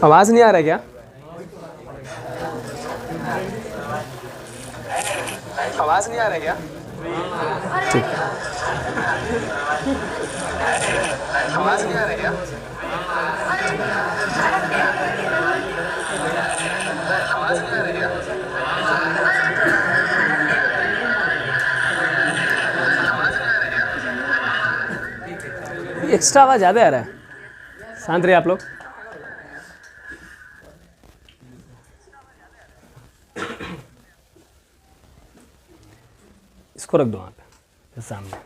आवाज़ नहीं आ रहा क्या? आवाज़ नहीं आ रहा क्या? ठीक, आवाज़ नहीं आ रहा क्या? आवाज़ नहीं आ रही क्या? एक्स्ट्रा आवाज़ ज़्यादा आ रहा है, शांत रहिए आप लोग। इसको रख दो वहाँ पे सामने,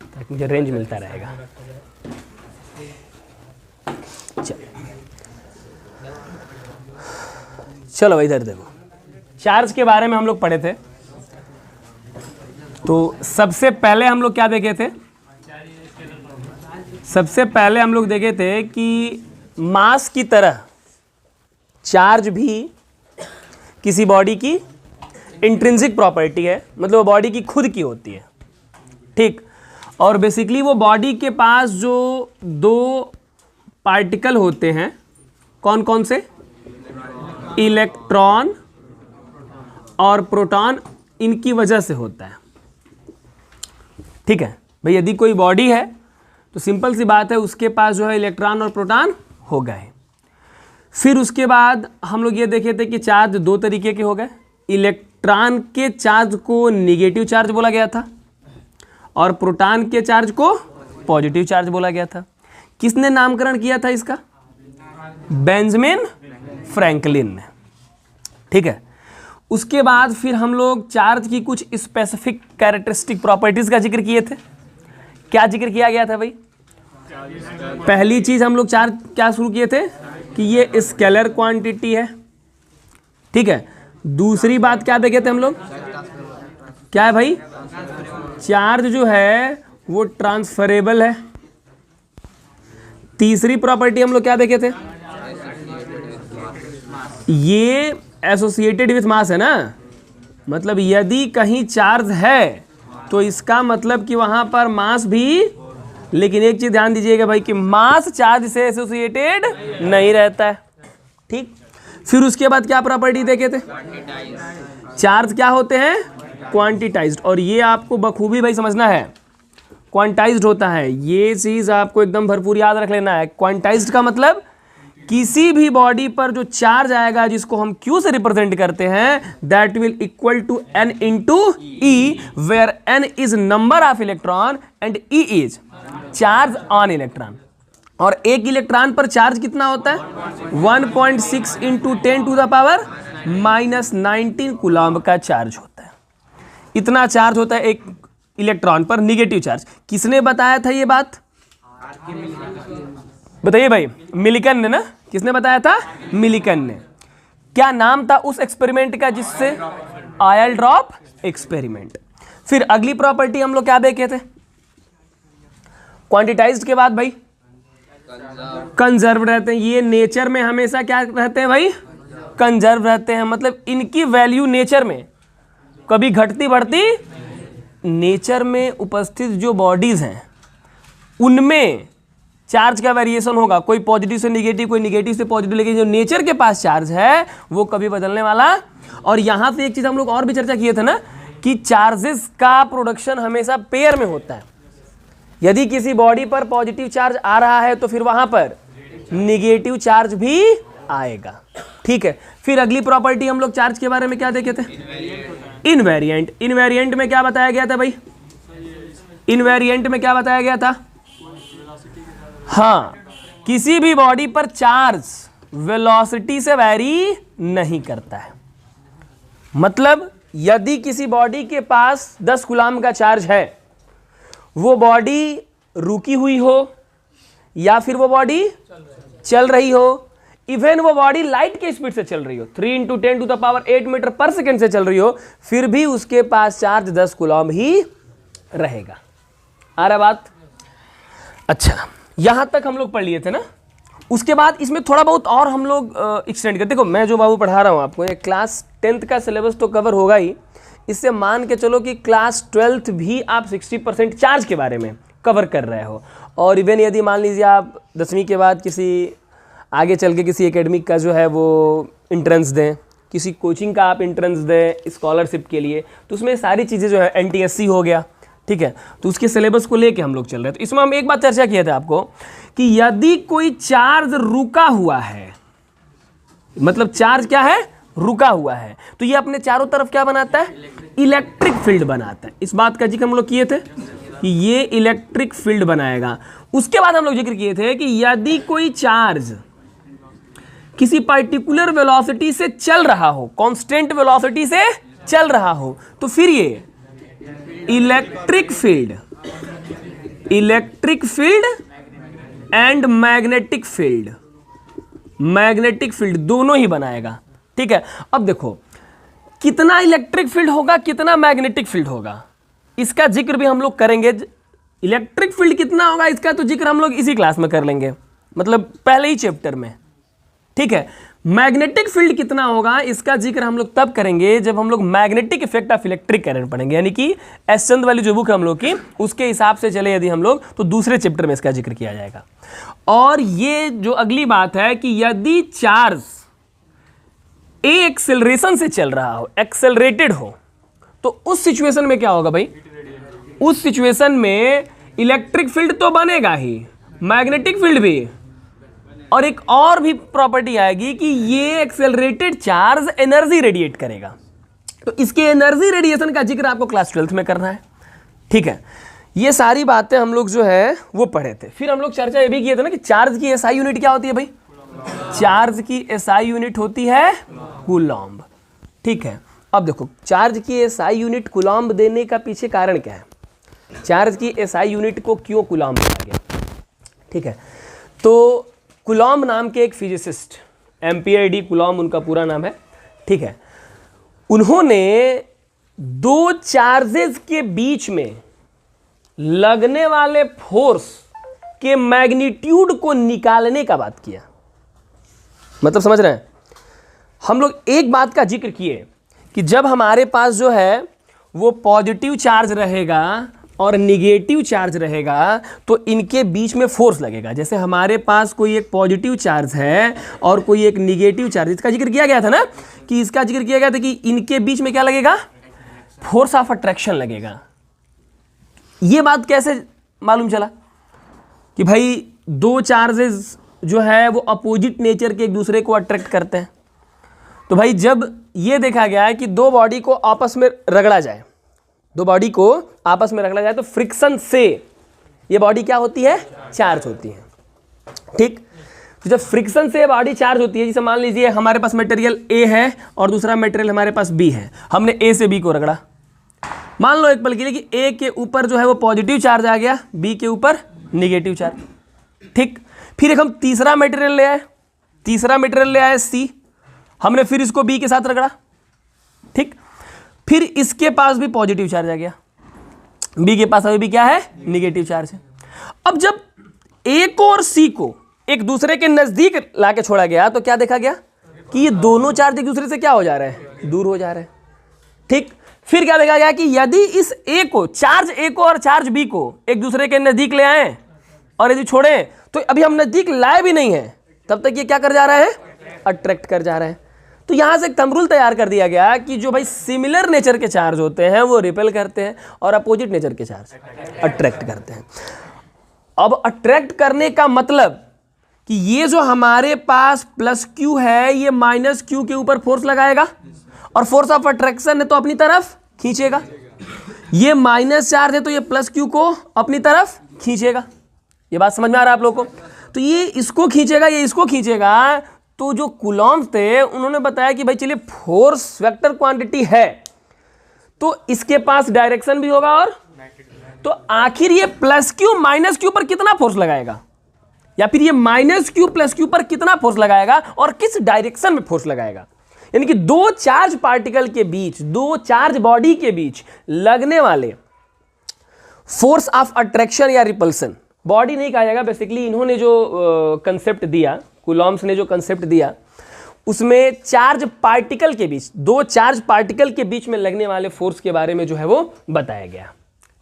ताकि मुझे रेंज मिलता रहेगा। चलो भाई इधर देखो, चार्ज के बारे में हम लोग पढ़े थे। तो सबसे पहले हम लोग क्या देखे थे? सबसे पहले हम लोग देखे थे कि मास की तरह चार्ज भी किसी बॉडी की इंट्रिंसिक प्रॉपर्टी है, मतलब वो बॉडी की खुद की होती है, ठीक। और बेसिकली वो बॉडी के पास जो दो पार्टिकल होते हैं, कौन कौन से? इलेक्ट्रॉन और प्रोटॉन, इनकी वजह से होता है, ठीक है भाई। यदि कोई बॉडी है तो सिंपल सी बात है, उसके पास जो है इलेक्ट्रॉन और प्रोटॉन हो गए। फिर उसके बाद हम लोग ये देखे थे कि चार्ज दो तरीके के हो गए। इलेक्ट्रॉन के चार्ज को निगेटिव चार्ज बोला गया था और प्रोटॉन के चार्ज को पॉजिटिव चार्ज बोला गया था। किसने नामकरण किया था इसका? बेंजामिन फ्रैंकलिन ने, ठीक है। उसके बाद फिर हम लोग चार्ज की कुछ स्पेसिफिक कैरेक्टरिस्टिक प्रॉपर्टीज का जिक्र किए थे। क्या जिक्र किया गया था भाई? पहली चीज हम लोग चार्ज क्या शुरू किए थे कि ये स्केलर क्वांटिटी है, ठीक है। दूसरी बात क्या देखे थे हम लोग? क्या है भाई? चार्ज जो है वो ट्रांसफरेबल है। तीसरी प्रॉपर्टी हम लोग क्या देखे थे? ये एसोसिएटेड विथ मास है ना, मतलब यदि कहीं चार्ज है तो इसका मतलब कि वहां पर मास भी, लेकिन एक चीज ध्यान दीजिएगा भाई कि मास चार्ज से एसोसिएटेड नहीं रहता है, ठीक। फिर उसके बाद क्या प्रॉपर्टी देखे थे? चार्ज क्या होते हैं? क्वांटिटाइज्ड। और ये आपको बखूबी भाई समझना है, क्वांटाइज्ड होता है, ये चीज आपको एकदम भरपूर याद रख लेना है। क्वांटाइज्ड का मतलब किसी भी बॉडी पर जो चार्ज आएगा जिसको हम Q से रिप्रेजेंट करते हैं, that will equal to N into E, where N is number of electron and E is charge on electron. और एक इलेक्ट्रॉन पर चार्ज कितना होता है? 1.6 into 10 to the power -19 coulomb का चार्ज होता है। इतना चार्ज होता है एक इलेक्ट्रॉन पर, निगेटिव चार्ज। किसने बताया था ये बात? बताइए भाई, मिलिकन ने ना। किसने बताया था? मिलिकन ने। क्या नाम था उस एक्सपेरिमेंट का जिससे? Oil drop experiment. फिर अगली प्रॉपर्टी हम लोग क्या देखे थे? क्वांटिटाइज्ड के बाद भाई कंजर्व रहते हैं। ये नेचर में हमेशा क्या रहते हैं भाई? कंजर्व रहते हैं, मतलब इनकी वैल्यू नेचर में कभी घटती बढ़ती। नेचर में उपस्थित जो बॉडीज हैं उनमें चार्ज का वेरिएशन होगा, कोई पॉजिटिव से निगेटिव, कोई निगेटिव से पॉजिटिव, लेकिन जो नेचर के पास चार्ज है वो कभी बदलने वाला। और यहां से एक चीज हम लोग और भी चर्चा किए थे ना कि चार्जेस का प्रोडक्शन हमेशा पेयर में होता है। यदि किसी बॉडी पर पॉजिटिव चार्ज आ रहा है तो फिर वहां पर निगेटिव चार्ज भी आएगा, ठीक है। फिर अगली प्रॉपर्टी हम लोग चार्ज के बारे में क्या देखे थे? इनवेरिएंट। इनवेरिएंट में क्या बताया गया था भाई? इनवेरिएंट में क्या बताया गया था? हाँ, किसी भी बॉडी पर चार्ज वेलोसिटी से वैरी नहीं करता है। मतलब यदि किसी बॉडी के पास 10 कूलम्ब का चार्ज है, वो बॉडी रुकी हुई हो या फिर वो बॉडी चल रही हो, इवन वो बॉडी लाइट के स्पीड से चल रही हो, 3 into 10 to the power 8 metre पर सेकेंड से चल रही हो, फिर भी उसके पास चार्ज 10 कूलम्ब ही रहेगा। आ रहा बात? अच्छा, यहां तक हम लोग पढ़ लिए थे ना। उसके बाद इसमें थोड़ा बहुत और हम लोग एक्सटेंड करते। देखो मैं जो बाबू पढ़ा रहा हूं आपको, ये क्लास 10th का सिलेबस तो कवर होगा ही, इससे मान के चलो कि क्लास 12th भी आप 60% चार्ज के बारे में कवर कर रहे हो। और इवन यदि मान लीजिए आप 10वीं के बाद किसी आगे चल के किसी एकेडमिक का जो है वो एंट्रेंस दें, किसी कोचिंग का आप एंट्रेंस दें स्कॉलरशिप के लिए, तो उसमें सारी चीज़ें जो है NTSC हो गया, ठीक है, तो उसके सिलेबस को लेके हम लोग चल रहे हैं। तो इसमें हम एक बात चर्चा किए थे आपको कि यदि कोई चार्ज रुका हुआ है, मतलब चार्ज क्या है, रुका हुआ है, तो ये अपने चारों तरफ क्या बनाता है, इलेक्ट्रिक फील्ड बनाता है। इस बात का जिक्र हम लोग किए थे कि ये इलेक्ट्रिक फील्ड बनाएगा। उसके बाद हम लोग जिक्र किए थे कि यदि कोई चार्ज किसी पर्टिकुलर वेलोसिटी से चल रहा हो, कांस्टेंट वेलोसिटी से चल रहा हो, तो फिर ये electric field and magnetic field दोनों ही बनाएगा, ठीक है। अब देखो कितना इलेक्ट्रिक फील्ड होगा, कितना मैग्नेटिक फील्ड होगा, इसका जिक्र भी हम लोग करेंगे। इलेक्ट्रिक फील्ड कितना होगा इसका तो जिक्र हम लोग इसी क्लास में कर लेंगे, मतलब पहले ही चैप्टर में, ठीक है। मैग्नेटिक फील्ड कितना होगा इसका जिक्र हम लोग तब करेंगे जब हम लोग magnetic effect of electric current पढ़ेंगे, यानी कि एस चंद वाली जो बुक है हम लोग की, उसके हिसाब से चले यदि हम लोग, तो दूसरे चैप्टर में इसका जिक्र किया जाएगा। और ये जो अगली बात है कि यदि चार्ज ए एक्सेलरेशन से चल रहा हो, एक्सेलरेटेड हो, तो उस सिचुएशन में क्या होगा भाई, उस सिचुएशन में इलेक्ट्रिक फील्ड तो बनेगा ही, मैग्नेटिक फील्ड भी, और एक और भी प्रॉपर्टी आएगी कि ये एक्सेलरेटेड चार्ज एनर्जी रेडिएट करेगा। तो इसके एनर्जी रेडिएशन का जिक्र आपको क्लास 12th में करना है, ठीक है। ये सारी बातें हम लोग जो है वो पढ़े थे। फिर हम लोग चर्चा ये भी किए थे ना कि चार्ज की SI यूनिट क्या होती है भाई, चार्ज की SI यूनिट होती है कूलॉम्ब, ठीक है। अब देखो चार्ज की SI यूनिट कूलॉम्ब देने का पीछे कारण क्या है, चार्ज की SI यूनिट को क्यों कूलॉम्ब दिया गया, ठीक है। तो कूलॉम्ब नाम के एक फिजिसिस्ट, एम्पियर डी कूलॉम्ब उनका पूरा नाम है, ठीक है, उन्होंने दो चार्जेस के बीच में लगने वाले फोर्स के मैग्नीट्यूड को निकालने का बात किया। मतलब समझ रहे हैं, हम लोग एक बात का जिक्र किए कि जब हमारे पास जो है वो पॉजिटिव चार्ज रहेगा और निगेटिव चार्ज रहेगा तो इनके बीच में फोर्स लगेगा। जैसे हमारे पास कोई एक पॉजिटिव चार्ज है और कोई एक निगेटिव चार्ज, इसका जिक्र किया गया था ना, कि इसका जिक्र किया गया था कि इनके बीच में क्या लगेगा, फोर्स ऑफ अट्रैक्शन लगेगा। ये बात कैसे मालूम चला कि भाई दो चार्जेस जो है वो अपोजिट नेचर के एक दूसरे को अट्रैक्ट करते हैं। तो भाई जब ये देखा गया है कि दो बॉडी को आपस में रगड़ा जाए, दो बॉडी को आपस में रगड़ा जाए तो फ्रिक्शन से ये बॉडी क्या होती है, चार्ज होती है, ठीक। तो जब फ्रिक्शन से बॉडी चार्ज होती है, जैसे मान लीजिए हमारे पास मटेरियल ए है और दूसरा मटेरियल हमारे पास बी है, हमने ए से बी को रगड़ा, मान लो एक पल के लिए कि ए के ऊपर जो है वो पॉजिटिव चार्ज आ गया, बी के ऊपर निगेटिव चार्ज, ठीक। फिर एक हम तीसरा मटेरियल ले आए सी, हमने फिर इसको बी के साथ रगड़ा, ठीक। फिर इसके पास भी पॉजिटिव चार्ज आ गया, बी के पास अभी भी क्या है, निगेटिव चार्ज है। अब जब ए को और सी को एक दूसरे के नजदीक लाके छोड़ा गया तो क्या देखा गया कि ये दोनों चार्ज एक दूसरे से क्या हो जा रहे हैं, दूर हो जा रहे हैं, ठीक। फिर क्या देखा गया कि यदि इस ए को, चार्ज ए को और चार्ज बी को एक दूसरे के नजदीक ले आए और यदि छोड़े तो अभी हम नजदीक लाए भी नहीं है, तब तक ये क्या कर जा रहा है, अट्रैक्ट कर जा रहे हैं। तो यहां से एक थंब रूल तैयार कर दिया गया कि जो भाई सिमिलर नेचर के चार्ज होते हैं वो रिपेल करते हैं और अपोजिट नेचर के चार्ज अट्रैक्ट करते हैं। अब अट्रैक्ट करने का मतलब कि ये जो हमारे पास प्लस क्यू है ये माइनस क्यू के ऊपर फोर्स लगाएगा और फोर्स ऑफ अट्रैक्शन है तो अपनी तरफ खींचेगा, ये माइनस चार्ज है तो ये प्लस क्यू को अपनी तरफ खींचेगा। ये बात समझ में आ रहा है आप लोगों को, तो ये इसको खींचेगा, ये इसको खींचेगा। तो जो कूलॉम्ब थे उन्होंने बताया कि भाई चलिए फोर्स वेक्टर क्वांटिटी है तो इसके पास डायरेक्शन भी होगा, और तो आखिर ये प्लस क्यू माइनस क्यू पर कितना फोर्स लगाएगा, या फिर ये माइनस क्यू प्लस क्यू पर कितना फोर्स लगाएगा और किस डायरेक्शन में फोर्स लगाएगा। यानी कि दो चार्ज पार्टिकल के बीच, दो चार्ज बॉडी के बीच लगने वाले फोर्स ऑफ अट्रैक्शन या रिपल्सन, बॉडी नहीं कहा जाएगा बेसिकली, इन्होंने जो कंसेप्ट दिया, कूलॉम्ब्स ने जो कंसेप्ट दिया उसमें चार्ज पार्टिकल के बीच, दो चार्ज पार्टिकल के बीच में लगने वाले फोर्स के बारे में जो है वो बताया गया,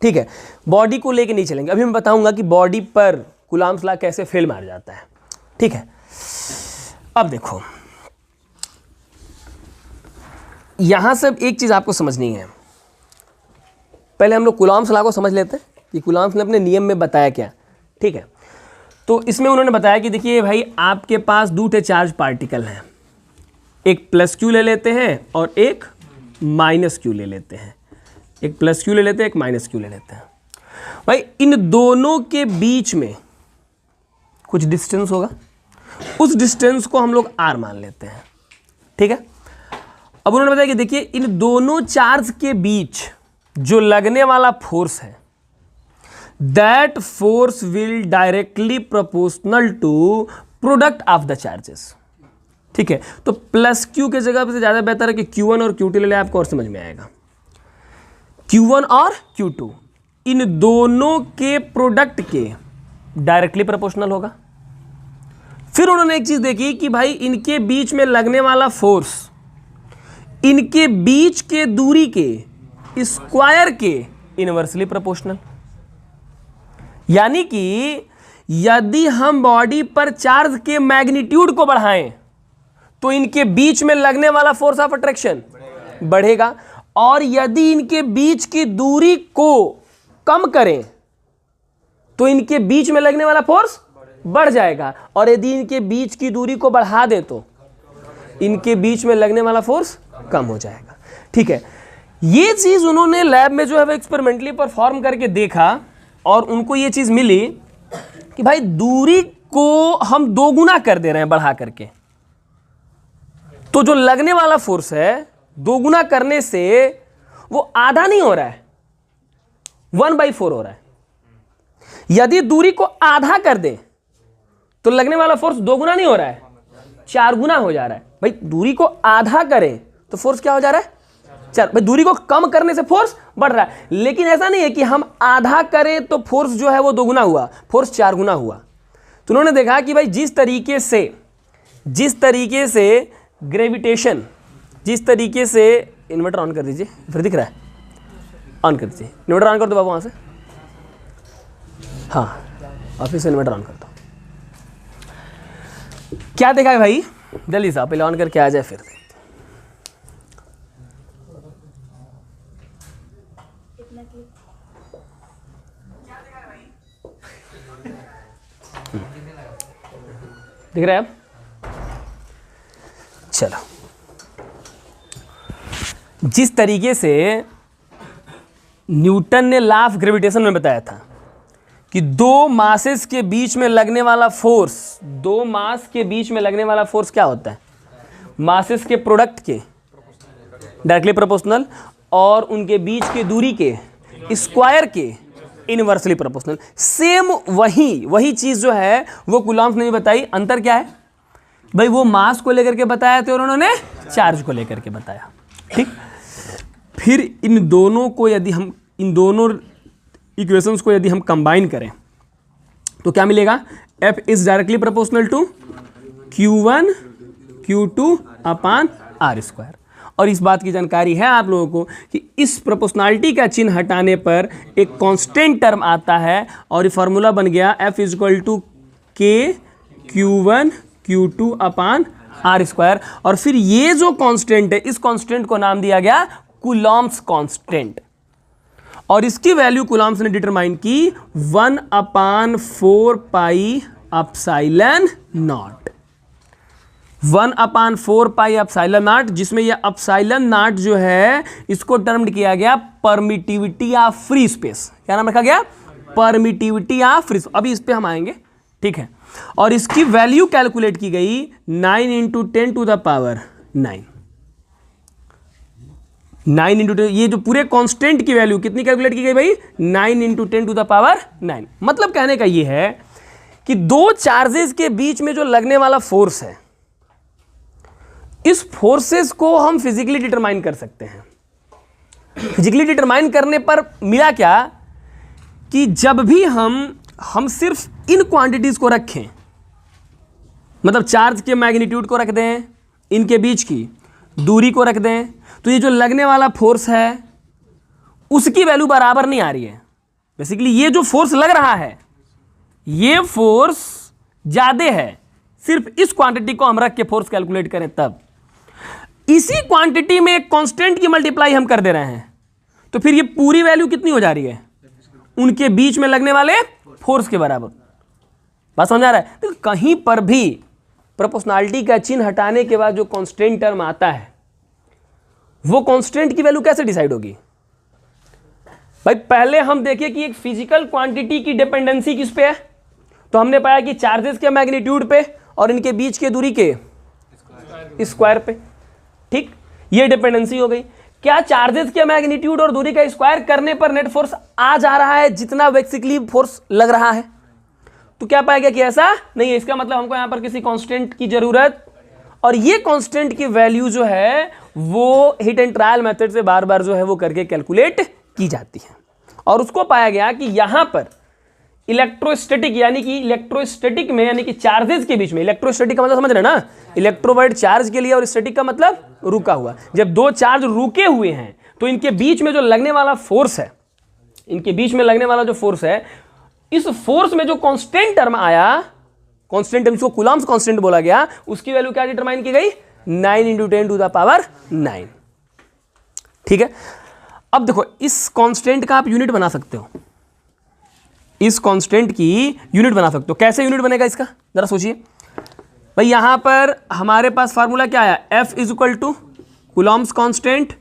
ठीक है। बॉडी को लेके नहीं चलेंगे, अभी मैं बताऊंगा कि बॉडी पर कूलॉम्ब्स लॉ कैसे फेल मार जाता है, ठीक है। अब देखो यहां से एक चीज आपको समझनी है। पहले हम लोग कूलॉम्स लॉ को समझ लेते हैं कि कूलॉम्स ने अपने नियम में बताया क्या। ठीक है, तो इसमें उन्होंने बताया कि देखिए भाई आपके पास दो चार्ज पार्टिकल हैं, एक प्लस क्यू ले लेते हैं और एक माइनस क्यू ले लेते हैं, एक प्लस क्यू ले लेते हैं, एक माइनस क्यू ले लेते हैं। भाई इन दोनों के बीच में कुछ डिस्टेंस होगा, उस डिस्टेंस को हम लोग r मान लेते हैं। ठीक है, अब उन्होंने बताया कि देखिए इन दोनों चार्ज के बीच जो लगने वाला फोर्स है, that force will directly proportional to product of the charges. ठीक है, तो प्लस क्यू के जगह पे ज़्यादा बेहतर है कि Q1 और Q2 ले लें, आपको और समझ में आएगा। Q1 और Q2 इन दोनों के प्रोडक्ट के डायरेक्टली प्रोपोर्शनल होगा। फिर उन्होंने एक चीज़ देखी कि भाई इनके बीच में लगने वाला फोर्स इनके बीच के दूरी के स्क्वायर के इनवर्सली प्रोपोर्शनल। यानी कि यदि हम बॉडी पर चार्ज के मैग्नीट्यूड को बढ़ाएं तो इनके बीच में लगने वाला फोर्स ऑफ अट्रैक्शन बढ़ेगा, और यदि इनके बीच की दूरी को कम करें तो इनके बीच में लगने वाला फोर्स बढ़ जाएगा, और यदि इनके बीच की दूरी को बढ़ा दे तो इनके बीच में लगने वाला फोर्स कम हो जाएगा। ठीक है, ये चीज उन्होंने लैब में जो है वो एक्सपेरिमेंटली परफॉर्म करके देखा और उनको ये चीज मिली कि भाई दूरी को हम दोगुना कर दे रहे हैं बढ़ा करके, तो जो लगने वाला फोर्स है दोगुना करने से वो आधा नहीं हो रहा है, 1/4 हो रहा है। यदि दूरी को आधा कर दे तो लगने वाला फोर्स दोगुना नहीं हो रहा है, 4 गुना हो जा रहा है। भाई दूरी को आधा करें तो फोर्स क्या हो जा रहा है, 4। भाई दूरी को कम करने से फोर्स बढ़ रहा है, लेकिन ऐसा नहीं है कि हम आधा करें तो फोर्स जो है वो दोगुना हुआ, फोर्स 4 गुना हुआ। तो उन्होंने देखा कि भाई जिस तरीके से ग्रेविटेशन, जिस तरीके से, इन्वर्टर ऑन कर दीजिए, फिर दिख रहा है, ऑन कर दीजिए, इन्वर्टर ऑन कर दो बाबू वहाँ से, हाँ ऑफिस से इन्वर्टर ऑन कर दो। क्या देखा है भाई, जल्दी साहब पहले ऑन करके आ जाए फिर देखते। दिख रहा है अब? चलो, जिस तरीके से न्यूटन ने लॉ ऑफ ग्रेविटेशन में बताया था कि दो मासेस के बीच में लगने वाला फोर्स, दो मास के बीच में लगने वाला फोर्स क्या होता है, मासेस के प्रोडक्ट के डायरेक्टली प्रोपोर्शनल और उनके बीच के दूरी के स्क्वायर के इनवर्सली प्रोपोर्शनल। सेम वही चीज जो है वो कूलॉम्स ने बताई। अंतर क्या है भाई, वो मास को लेकर के बताया थे और उन्होंने चार्ज को लेकर के बताया। ठीक, फिर इन दोनों को यदि हम, इन दोनों इक्वेशंस को यदि हम कंबाइन करें तो क्या मिलेगा, F is directly proportional to Q1 Q2 upon R²। और इस बात की जानकारी है आप लोगों को कि इस प्रोपोर्शनैलिटी का चिन्ह हटाने पर एक कांस्टेंट टर्म आता है और ये फार्मूला बन गया F equal to K Q1 Q2 upon R²। और फिर ये जो कांस्टेंट है, इस कांस्टेंट को नाम दिया गया कूलॉम्स कांस्टेंट, और इसकी वैल्यू कूलॉम्स ने डिटरमाइन की 1/4 pi epsilon not, 1/4 pi epsilon not, जिसमें यह एप्सिलॉन नॉट जो है इसको टर्म्ड किया गया परमिटिविटी ऑफ फ्री स्पेस। क्या नाम रखा गया, परमिटिविटी ऑफ फ्री स्पेस। अभी इस पे हम आएंगे, ठीक है। और इसकी वैल्यू कैलकुलेट की गई 9 × 10⁹ 9 × 10, ये जो पूरे कांस्टेंट की वैल्यू कितनी कैलकुलेट की गई भाई, 9 × 10⁹ मतलब कहने का ये है कि दो चार्जेस के बीच में जो लगने वाला फोर्स है, इस फोर्सेस को हम फिजिकली डिटरमाइन कर सकते हैं। फिजिकली डिटरमाइन करने पर मिला क्या कि जब भी हम सिर्फ इन क्वांटिटीज को रखें, मतलब चार्ज के मैग्नीट्यूड को रख दें, इनके बीच की दूरी को रख दें, तो ये जो लगने वाला फोर्स है उसकी वैल्यू बराबर नहीं आ रही है। बेसिकली ये जो फोर्स लग रहा है ये फोर्स ज्यादा है सिर्फ इस क्वांटिटी को हम रख के फोर्स कैलकुलेट करें तब, इसी क्वांटिटी में एक कांस्टेंट की मल्टीप्लाई हम कर दे रहे हैं, तो फिर ये पूरी वैल्यू कितनी हो जा रही है, उनके बीच में लगने वाले फोर्स के बराबर। बात समझ आ रहा है? तो कहीं पर भी प्रोपोर्शनैलिटी का चिन्ह हटाने के बाद जो कांस्टेंट टर्म आता है, वो कांस्टेंट की वैल्यू कैसे डिसाइड होगी भाई? पहले हम देखिए कि एक फिजिकल क्वांटिटी की डिपेंडेंसी किस पे है, तो हमने पाया कि चार्जेस के मैग्नीट्यूड पे और इनके बीच के दूरी के स्क्वायर पे। ठीक, ये डिपेंडेंसी हो गई। क्या चार्जेस के मैग्नीट्यूड और दूरी का स्क्वायर करने पर नेट फोर्स आ जा रहा है जितना बेसिकली फोर्स लग रहा है? तो क्या पाएगा कि ऐसा नहीं है। इसका मतलब हमको यहां पर किसी कांस्टेंट की जरूरत, और ये कांस्टेंट की वैल्यू जो है वो हिट एंड ट्रायल मेथड से बार बार जो है वो करके कैलकुलेट की जाती है, और उसको पाया गया कि यहां पर इलेक्ट्रोस्टैटिक यानी कि इलेक्ट्रोस्टैटिक में यानी कि चार्जेस के बीच में, इलेक्ट्रोस्टैटिक का मतलब समझ रहे ना, इलेक्ट्रोवर्ड चार्ज के लिए, और स्टैटिक का मतलब रुका हुआ। जब दो चार्ज रुके हुए हैं तो इनके बीच में जो लगने वाला फोर्स है, इनके बीच में लगने वाला जो फोर्स है, इस फोर्स में जो कांस्टेंट टर्म आया, कांस्टेंट टर्म को कूलम्ब्स कांस्टेंट बोला गया, उसकी वैल्यू क्या डिटरमाइन की गई? 9 × 10⁹ ठीक है। अब देखो इस कांस्टेंट का आप यूनिट बना सकते हो, इस कांस्टेंट की यूनिट बना सकते हो। कैसे यूनिट बनेगा इसका जरा सोचिए भाई। यहां पर हमारे पास फार्मूला क्या आया? F = Coulomb's constant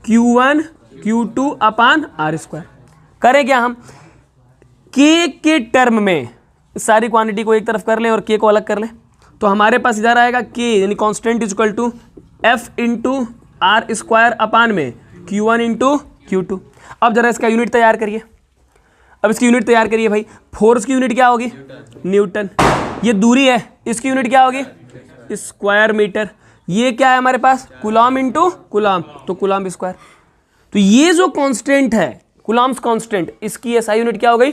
Q1 Q2/r²। करें क्या हम? K के टर्म में सारी क्वांटिटी को एक तरफ कर लें और K को अलग कर लें, तो हमारे पास इधर आएगा K यानी constant = F × r² Q1 × Q2। अब जरा इसका यूनिट तैयार करिए। अब इसकी यूनिट तैयार करिए भाई। फोर्स की यूनिट क्या होगी? न्यूटन। ये दूरी है, इसकी यूनिट क्या होगी? Square metre. ये क्या है हमारे पास? कूलम्ब × कूलम्ब, तो कूलम्ब स्क्वायर। तो ये जो कांस्टेंट है कूलम्ब्स कांस्टेंट, इसकी एसआई यूनिट क्या हो गई?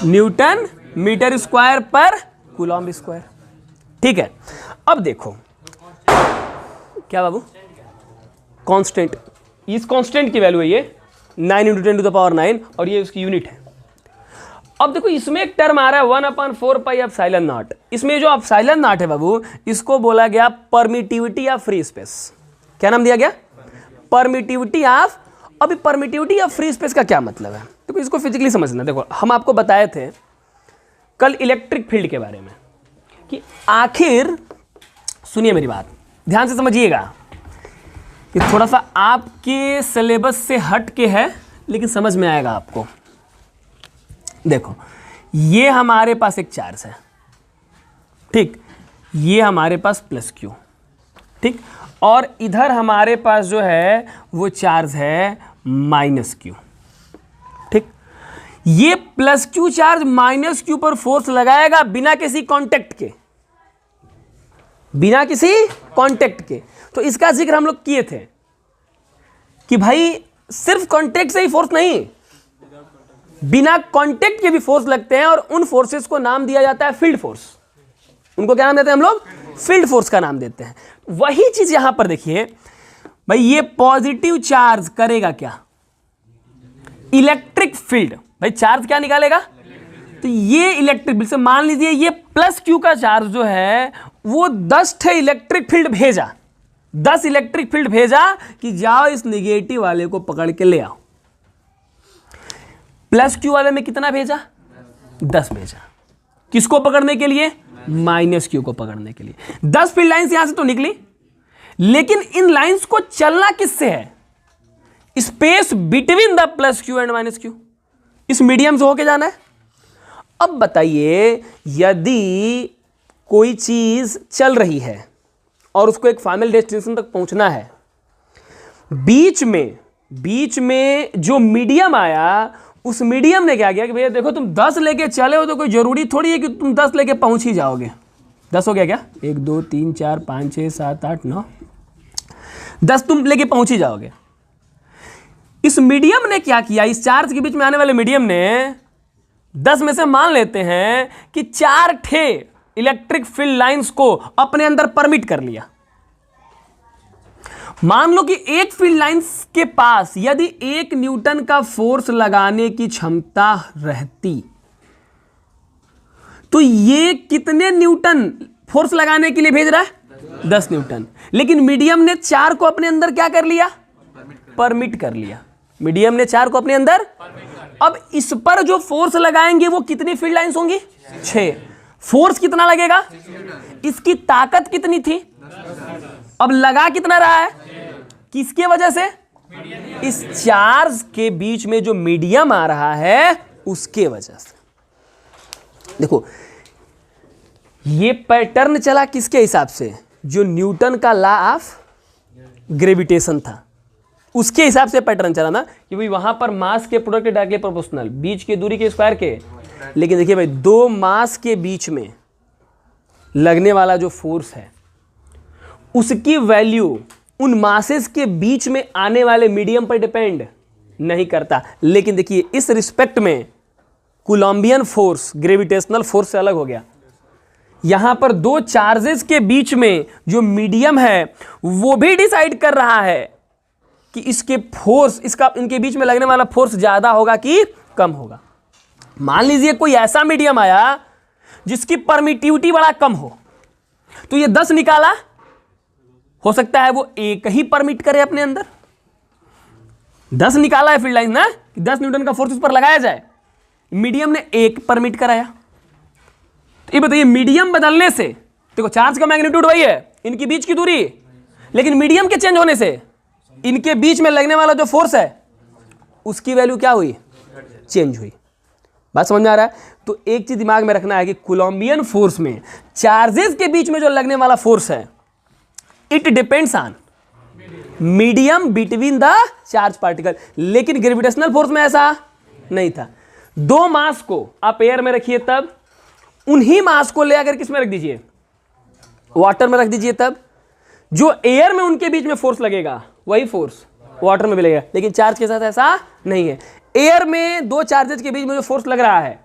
न्यूटन मीटर स्क्वायर पर कूलम्ब स्क्वायर। ठीक है। अब देखो क्या बाबू, कांस्टेंट, इस कांस्टेंट की वैल्यू है ये 9 × 10⁹ और ये उसकी यूनिट है। अब देखो इसमें एक टर्म आ रहा है 1/4πε0। इसमें जो ε0 है बाबू, इसको बोला गया परमिटिविटी ऑफ फ्री स्पेस। क्या नाम दिया गया? Permittivity of. अभी परमिटिविटी ऑफ फ्री स्पेस का क्या मतलब है? देखो इसको फिजिकली समझना। देखो हम आपको बताए थे कल इलेक्ट्रिक फील्ड के बारे में कि आखिर, सुनिए मेरी बात ध्यान से समझिएगा, ये थोड़ा सा आपके सिलेबस से हट के है लेकिन समझ में आएगा आपको। देखो ये हमारे पास एक चार्ज है, ठीक, ये हमारे पास +Q, ठीक, और इधर हमारे पास जो है वो चार्ज है -Q, ठीक। ये +Q चार्ज -Q पर फोर्स लगाएगा बिना किसी कांटेक्ट के, बिना किसी कांटेक्ट के। तो इसका जिक्र हम लोग किए थे कि भाई सिर्फ कांटेक्ट से ही फोर्स नहीं, बिना कांटेक्ट के भी फोर्स लगते हैं, और उन फोर्सेस को नाम दिया जाता है फील्ड फोर्स। उनको क्या नाम देते हैं हम लोग? फील्ड फोर्स का नाम देते हैं। वही चीज यहां पर देखिए भाई, ये पॉजिटिव चार्ज करेगा क्या? Electric field. भाई चार्ज क्या निकालेगा? तो ये इलेक्ट्रिक फील्ड से मान लीजिए ये +Q का चार्ज जो है वो 10 थे इलेक्ट्रिक फील्ड भेजा, 10 इलेक्ट्रिक फील्ड भेजा कि जाओ इस नेगेटिव वाले को पकड़ के ले आओ। +Q वाले में कितना भेजा? 10 भेजा। किसको पकड़ने के लिए? -Q को पकड़ने के लिए। 10 फील्ड लाइंस यहां से तो निकली, लेकिन इन लाइंस को चलना किससे है? Space between the +Q and -Q, इस मीडियम से होके जाना है। अब बताइए यदि कोई चीज चल रही है और उसको एक फाइनल डेस्टिनेशन तक पहुंचना है, बीच में जो मीडियम आया, उस मीडियम ने क्या किया कि भैया देखो तुम 10 लेके चले हो तो कोई जरूरी थोड़ी है कि तुम 10 लेके पहुंच ही जाओगे। 10 हो गया क्या? 1 2 3 4 5 6 7 8 9 10 तुम लेके पहुंच ही जाओगे। इस मीडियम ने क्या किया? इस चार्ज के बीच में आने वाले मीडियम ने 10 में से मान लेते हैं कि 4 ठे इलेक्ट्रिक फील्ड लाइंस को अपने अंदर परमिट कर लिया। मान लो कि एक फील्ड लाइंस के पास यदि 1 न्यूटन का फोर्स लगाने की क्षमता रहती तो ये कितने न्यूटन फोर्स लगाने के लिए भेज रहा है? 10 न्यूटन। लेकिन मीडियम ने 4 को अपने अंदर क्या कर लिया? परमिट कर लिया। मीडियम ने 4 को अपने अंदर। अब इस पर जो फोर्स लगाएंगे वो कितनी फील्ड लाइंस होंगी? 6। फोर्स कितना लगेगा? इसकी ताकत कितनी थी? अब लगा कितना रहा है? किसके वजह से? इस चार्ज के बीच में जो मीडियम आ रहा है उसके वजह से। देखो ये पैटर्न चला किसके हिसाब से? जो न्यूटन का लॉ ऑफ ग्रेविटेशन था उसके हिसाब से पैटर्न चला ना, कि भाई वहां पर मास के प्रोडक्ट डायरेक्टली प्रोपोर्शनल, बीच की दूरी के स्क्वायर के। लेकिन देखिए भाई, दो मास के बीच में लगने वाला जो फोर्स है उसकी वैल्यू उन मासेस के बीच में आने वाले मीडियम पर डिपेंड नहीं करता। लेकिन देखिए इस रिस्पेक्ट में कूलम्बियन फोर्स ग्रेविटेशनल फोर्स से अलग हो गया। यहां पर दो चार्जेस के बीच में जो मीडियम है वो भी डिसाइड कर रहा है कि इसके फोर्स, इसका इनके बीच में लगने वाला फोर्स ज्यादा होगा कि कम होगा। मान लीजिए कोई ऐसा मीडियम आया जिसकी परमिटिविटी बड़ा कम हो, तो ये 10 निकाला, हो सकता है वो एक ही परमिट करे अपने अंदर। 10 निकाला है फील्ड लाइन ना, कि 10 न्यूटन का फोर्स उस पर लगाया जाए, मीडियम ने 1 परमिट कराया। तो ये बताइए मीडियम बदलने से, देखो चार्ज का मैग्नीट्यूड वही है, इनके बीच की दूरी, लेकिन मीडियम के चेंज होने से इनके बीच में लगने वाला जो फोर्स है उसकी वैल्यू क्या हुई? चेंज हुई। बात समझ में आ रहा है? तो एक चीज दिमाग में रखना है कि कूलम्बियन फोर्स में चार्जेस के बीच में जो लगने वाला फोर्स है it depends on medium between the charge particle. लेकिन ग्रेविटेशनल फोर्स में ऐसा नहीं था। दो मास को आप एयर में रखिए, तब उन्हीं मास को ले आकर किस में रख दीजिए? वाटर में रख दीजिए, तब जो एयर में उनके बीच में फोर्स लगेगा वही फोर्स वाटर में भी लगेगा। लेकिन चार्ज के साथ ऐसा नहीं है। एयर में दो चार्जेस के बीच में जो फोर्स लग रहा है,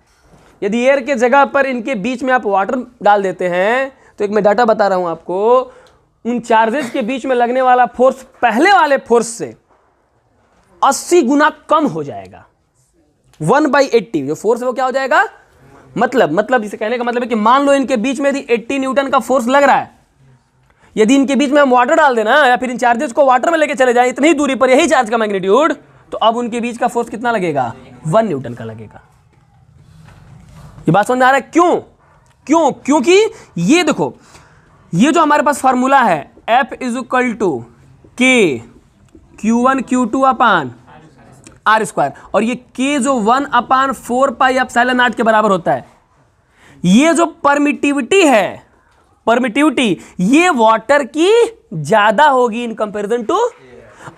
यदि एयर के जगह पर इनके बीच में आप वाटर डाल देते हैं, तो एक मैं डाटा बता रहा हूं आपको, उन चार्जेस के बीच में लगने वाला फोर्स पहले वाले फोर्स से 80 गुना कम हो जाएगा। 1/80 जो फोर्स है वो क्या हो जाएगा? मतलब इसे कहने का मतलब है कि मान लो इनके बीच में यदि 80 न्यूटन का फोर्स लग रहा है, यदि इनके बीच में हम वाटर डाल देना या फिर इन चार्जेस को वाटर में लेके चले जाए इतनी दूरी पर, यही चार्ज का मैग्नीट्यूड, तो अब उनके बीच का फोर्स कितना लगेगा? 1 न्यूटन का लगेगा। ये बात समझ आ रहा है? क्यों? क्योंकि ये देखो, ये जो हमारे पास फार्मूला है F = K Q1 Q2 upon R², और ये K जो 1/4πε0 के बराबर होता है, ये जो परमिटिविटी है, परमिटिविटी ये वाटर की ज्यादा होगी इन कंपैरिजन टू।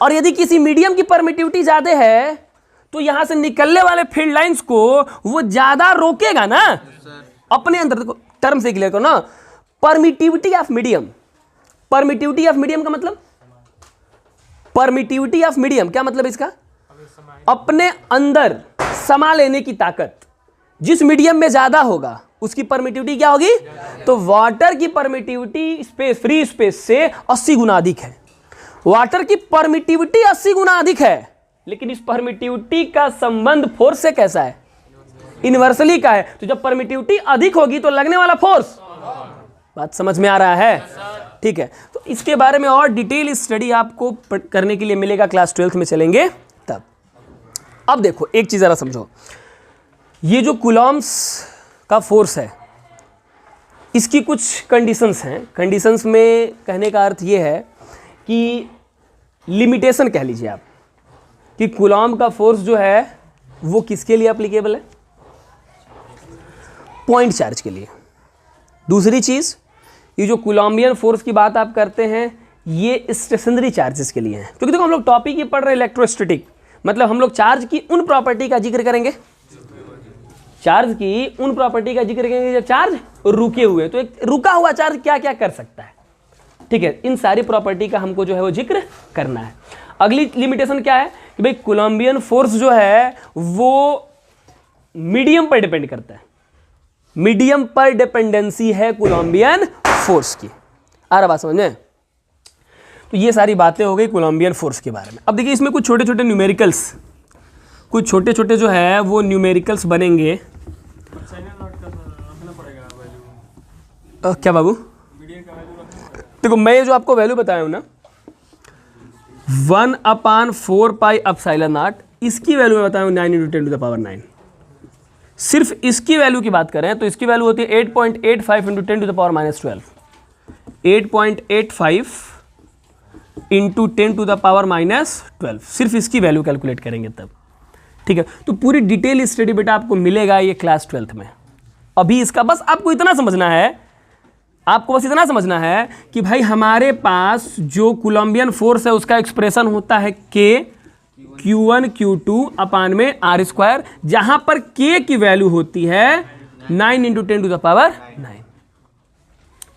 और यदि किसी मीडियम की परमिटिविटी ज्यादा है तो यहां से निकलने वाले फील्ड लाइंस को वो ज्यादा रोकेगा ना अपने अंदर। देखो टर्म से क्लियर करो ना, permittivity of medium. Permittivity of medium का मतलब, परमिटिविटी ऑफ मीडियम क्या मतलब इसका? अपने अंदर समा लेने की ताकत जिस मीडियम में ज्यादा होगा उसकी परमिटिविटी क्या होगी? तो वाटर की परमिटिविटी स्पेस, फ्री स्पेस से 80 गुना अधिक है। वाटर की परमिटिविटी 80 गुना अधिक है, लेकिन इस परमिटिविटी का संबंध फोर्स से कैसा है? इनवर्सली का है। तो जब परमिटिविटी अधिक होगी तो लगने वाला फोर्स, बात समझ में आ रहा है? ठीक है, तो इसके बारे में और डिटेल स्टडी आपको करने के लिए मिलेगा, क्लास 12th में चलेंगे तब। अब देखो एक चीज जरा समझो, ये जो कूलम्ब्स का फोर्स है इसकी कुछ कंडीशंस हैं। कंडीशंस में कहने का अर्थ ये है कि लिमिटेशन कह लीजिए आप, कि कूलम्ब का फोर्स जो है वो किसके लिए एप्लीकेबल है? पॉइंट चार्ज के लिए। दूसरी चीज, ये जो कूलम्बियन फोर्स की बात आप करते हैं ये स्टेशनरी चार्जेस के लिए है। क्योंकि देखो हम लोग टॉपिक ही पढ़ रहे हैं इलेक्ट्रोस्टैटिक, मतलब हम लोग चार्ज की उन प्रॉपर्टी का जिक्र करेंगे, चार्ज की उन प्रॉपर्टी का जिक्र करेंगे जब चार्ज रुके हुए। तो एक रुका हुआ चार्ज क्या क्या कर सकता है, ठीक है, इन सारी प्रॉपर्टी का हमको जो है वो जिक्र करना है। अगली लिमिटेशन क्या है कि भाई कूलम्बियन फोर्स जो है वो मीडियम पर डिपेंड करता है। मीडियम पर डिपेंडेंसी है कूलम्बियन फोर्स की। आ रहा बात समझ में? तो ये सारी बातें हो गई कूलम्बियन फोर्स के बारे में। अब देखिए इसमें कुछ छोटे छोटे न्यूमेरिकल्स, कुछ छोटे छोटे जो है वो न्यूमेरिकल्स बनेंगे। क्या बाबू? देखो मैं जो आपको वैल्यू बताया हूं ना 1/4 पाई एप्सिलॉन नॉट, इसकी वैल्यू मैं बताया हूं 9 × 10⁻⁹। सिर्फ इसकी वैल्यू की बात करें तो इसकी वैल्यू होती है 8.85 × 10⁻12। 8.85 × 10⁻12 सिर्फ इसकी वैल्यू कैलकुलेट करेंगे तब, ठीक है। तो पूरी डिटेल स्टडी बेटा आपको मिलेगा ये क्लास 12th में। अभी इसका बस आपको इतना समझना है, आपको बस इतना समझना है कि भाई हमारे पास जो कोलंबियन फोर्स है उसका एक्सप्रेशन होता है K Q1 Q2 अपान में R², जहां पर K की वैल्यू होती है 9 × 10⁻9,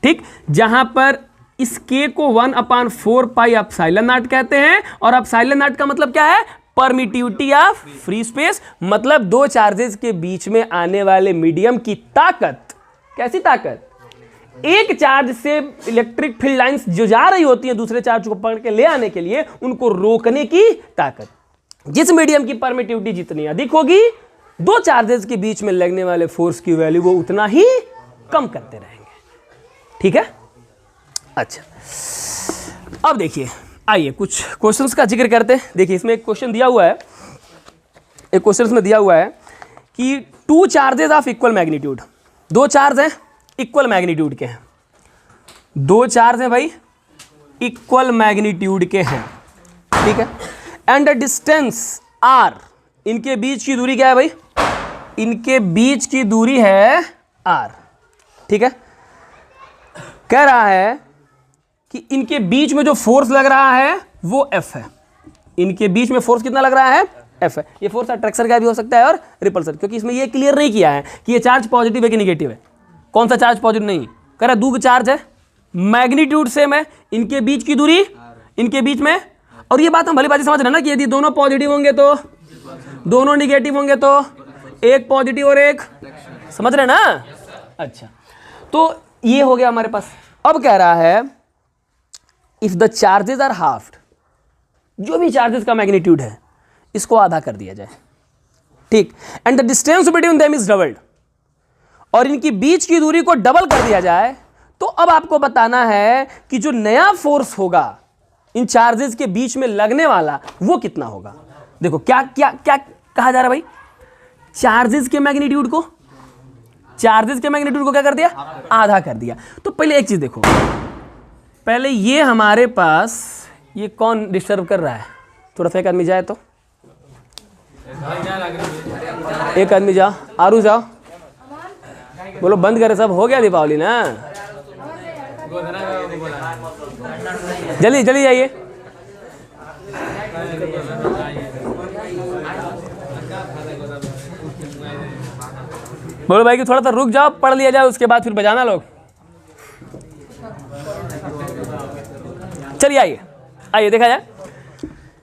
ठीक। जहां पर इस K को 1/4 पाई एप्सिलॉन नॉट कहते हैं, और एप्सिलॉन नॉट का मतलब क्या है? परमिटिविटी ऑफ फ्री स्पेस, मतलब दो चार्जेस के बीच में आने वाले मीडियम की ताकत। कैसी ताकत? एक चार्ज से इलेक्ट्रिक फील्ड लाइंस जो जा रही होती हैं दूसरे चार्ज को पकड़ के ले आने के लिए, उनको रोकने की ताकत। जिस मीडियम की परमिटिविटी जितनी अधिक होगी, दो चार्जेस के बीच में लगने वाले फोर्स की वैल्यू वो उतना ही कम करते रहेंगे, ठीक है। अच्छा, अब देखिए, आइए कुछ क्वेश्चंस का जिक्र करते हैं। देखिए इसमें एक क्वेश्चन दिया हुआ है, एक क्वेश्चन में दिया हुआ है कि two charges of equal magnitude, दो चार्ज हैं इक्वल मैग्नीट्यूड के हैं, दो चार्ज हैं भाई इक्वल मैग्नीट्यूड के हैं, ठीक है। एंड द डिस्टेंस r, इनके बीच की दूरी क्या है भाई? इनके बीच की दूरी है r, ठीक है। कह रहा है कि इनके बीच में जो फोर्स लग रहा है वो F है। इनके बीच में फोर्स कितना लग रहा है? F है। ये फोर्स अट्रैक्शन का भी हो सकता है और रिपल्सन, क्योंकि इसमें ये क्लियर नहीं किया है कि ये चार्ज पॉजिटिव है कि निगेटिव है। कौन सा चार्ज पॉजिटिव? नहीं कह रहा, दो चार्ज है, मैग्नीट्यूड सेम है, इनके बीच की दूरी, इनके बीच में, और ये बात हम भली बात समझ रहे हैं ना कि यदि दोनों पॉजिटिव होंगे तो, दोनों निगेटिव होंगे तो, एक पॉजिटिव और एक, समझ रहे हैं ना। अच्छा, तो ये हो गया हमारे पास। अब कह रहा है if the charges are halved, जो भी चार्जेस का मैग्नीट्यूड है इसको आधा कर दिया जाए, ठीक। And the distance between them is doubled, और इनकी बीच की दूरी को डबल कर दिया जाए, तो अब आपको बताना है कि जो नया फोर्स होगा इन चार्जेस के बीच में लगने वाला वो कितना होगा। देखो क्या क्या क्या कहा जा रहा है भाई? चार्जेस के मैग्नीट्यूड को, चार्जेस के मैग्नीट्यूड को क्या कर दिया? आधा कर दिया। तो पहले एक चीज देखो, पहले ये हमारे पास, ये कौन डिस्टर्ब कर रहा है? थोड़ा सा एक आदमी जाए तो, एक आदमी जाओ, आरू जाओ, बोलो बंद करे, सब हो गया दीपावली ना, जल्दी जल्दी जाइए। बोलो भाई कि थोड़ा सा रुक जाओ, पढ़ लिया जाए, उसके बाद फिर बजाना लोग। चलिए आइए, आइए देखा जाए।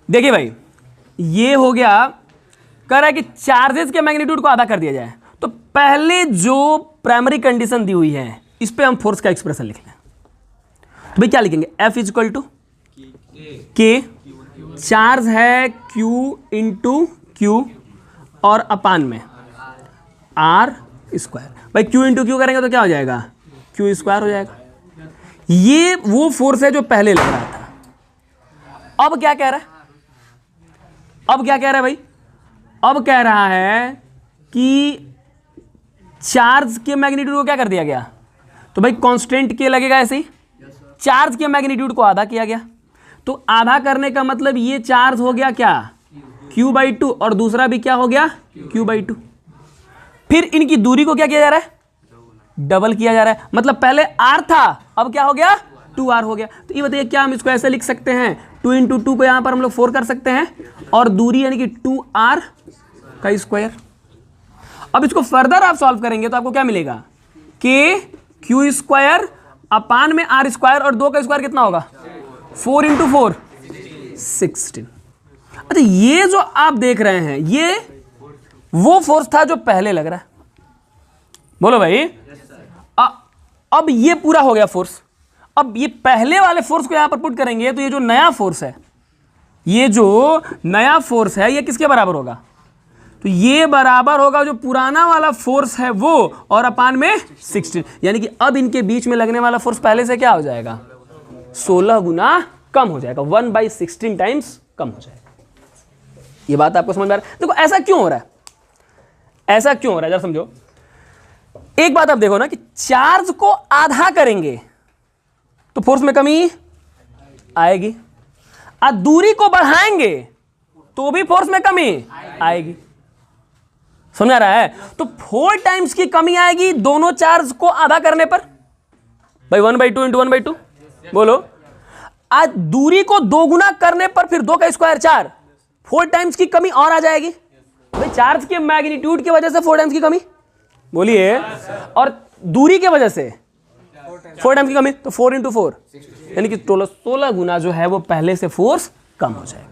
देखिए भाई, ये हो गया, कह रहा है कि चार्जेस के मैग्नीट्यूड को आधा कर दिया जाए। तो पहले जो प्राइमरी कंडीशन दी हुई है इस पे हम फोर्स का एक्सप्रेशन लिख लें। तो भाई क्या लिखेंगे? F equal to K, charge है Q इंटू Q और अपान में R स्क्वायर। भाई Q इंटू Q करेंगे तो क्या हो जाएगा? Q स्क्वायर हो जाएगा। ये वो फोर्स है जो पहले लग रहा था। अब क्या कह रहा है? अब क्या कह रहा है भाई? अब कह रहा है कि चार्ज के मैग्नीट्यूड को क्या कर दिया गया? तो भाई कांस्टेंट के लगेगा ऐसे ही, चार्ज के मैग्नीट्यूड को आधा किया गया। तो आधा करने का मतलब ये चार्ज हो गया क्या? Q/2, और दूसरा भी क्या हो गया? Q/2। फिर इनकी दूरी को क्या किया जा रहा है? डबल किया जा रहा है। मतलब पहले R था, अब क्या हो गया? 2R हो गया। तो ये बताइए, क्या हम इसको ऐसे लिख सकते हैं? 2 × 2 को यहां पर हम लोग 4 कर सकते हैं, और दूरी यानी कि 2R का स्क्वायर। अब इसको फर्दर आप सॉल्व करेंगे तो आपको क्या मिलेगा? K Q स्क्वायर अपान में R स्क्वायर, और 2 का स्क्वायर कितना होगा? 4 × 4 16। अच्छा, ये जो आप देख रहे हैं ये वो फोर्स था जो पहले लग रहा है। बोलो भाई, अब ये पूरा हो गया फोर्स। अब ये पहले वाले फोर्स को यहां पर पुट करेंगे तो ये जो नया फोर्स है, ये जो नया फोर्स है ये किसके बराबर होगा? तो तो ये बराबर होगा जो पुराना वाला फोर्स है वो और अपान में 16, यानी कि अब इनके बीच में लगने वाला फोर्स पहले से क्या हो जाएगा, 16 गुना कम हो जाएगा, 1/16 टाइम्स कम हो जाएगा। ये बात आपको समझ में आ रहा है? देखो ऐसा क्यों हो रहा है, ऐसा क्यों हो रहा है जरा समझो। एक बात आप देखो ना कि चार्ज को आधा करेंगे तो फोर्स में कमी आएगी, और दूरी को बढ़ाएंगे तो भी फोर्स में कमी आएगी। समझ आ रहा है? तो 4 टाइम्स की कमी आएगी दोनों चार्ज को आधा करने पर, भाई 1/2 इंटू 1/2 बोलो। आज दूरी को 2 गुना करने पर फिर 2 का स्क्वायर 4, 4 टाइम्स की कमी और आ जाएगी। भाई चार्ज के मैग्नीट्यूड की वजह से 4 टाइम्स की कमी, बोलिए, और दूरी की वजह से 4 टाइम्स की कमी, तो 4 इंटू 4 यानी कि 16 गुना जो है वो पहले से फोर्स कम हो जाएगा।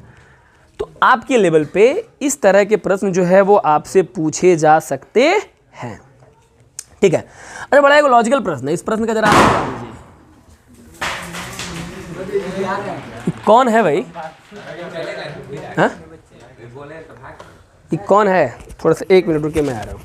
तो आपके लेवल पे इस तरह के प्रश्न जो है वो आपसे पूछे जा सकते हैं, ठीक है। अच्छा, बड़ा एक लॉजिकल प्रश्न है, इस प्रश्न का जरा आप बता दीजिए। कौन है भाई? हाँ, ये कौन है? थोड़ा सा 1 मिनट रुके, मैं आ रहा हूँ।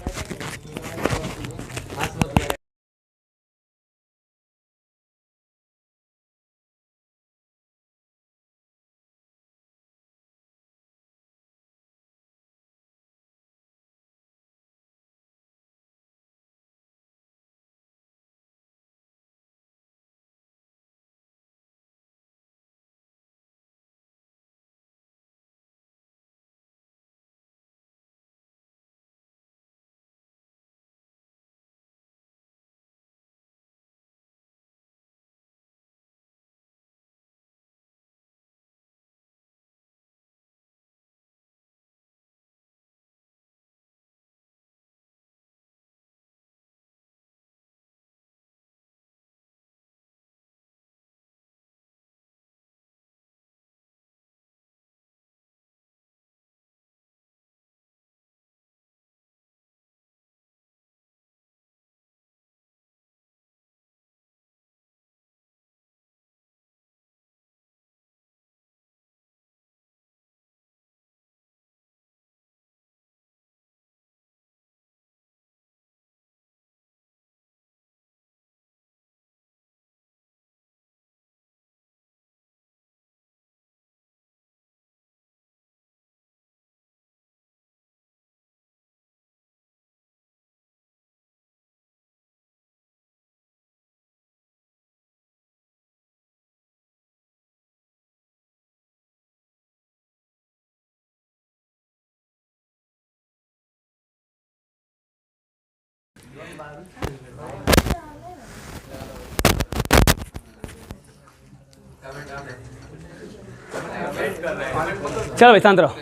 चलो भाई शांत रहो,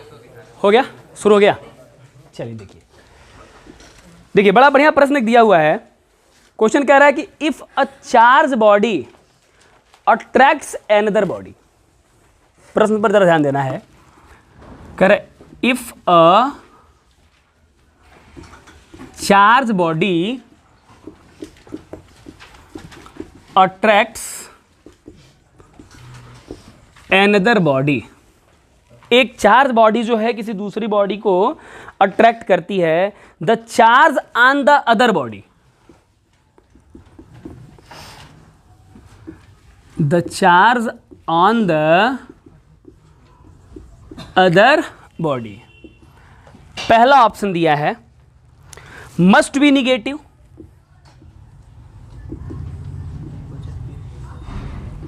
हो गया, शुरू हो गया। चलिए देखिए बड़ा बढ़िया प्रश्न दिया हुआ है। क्वेश्चन कह रहा है कि if a charge body attracts another body, प्रश्न पर जरा ध्यान देना है। कह रहे if a charge body attracts another body, एक चार्ज बॉडी जो है किसी दूसरी बॉडी को अट्रैक्ट करती है, the charge on the other body, the charge on the other body. पहला ऑप्शन दिया है must be negative,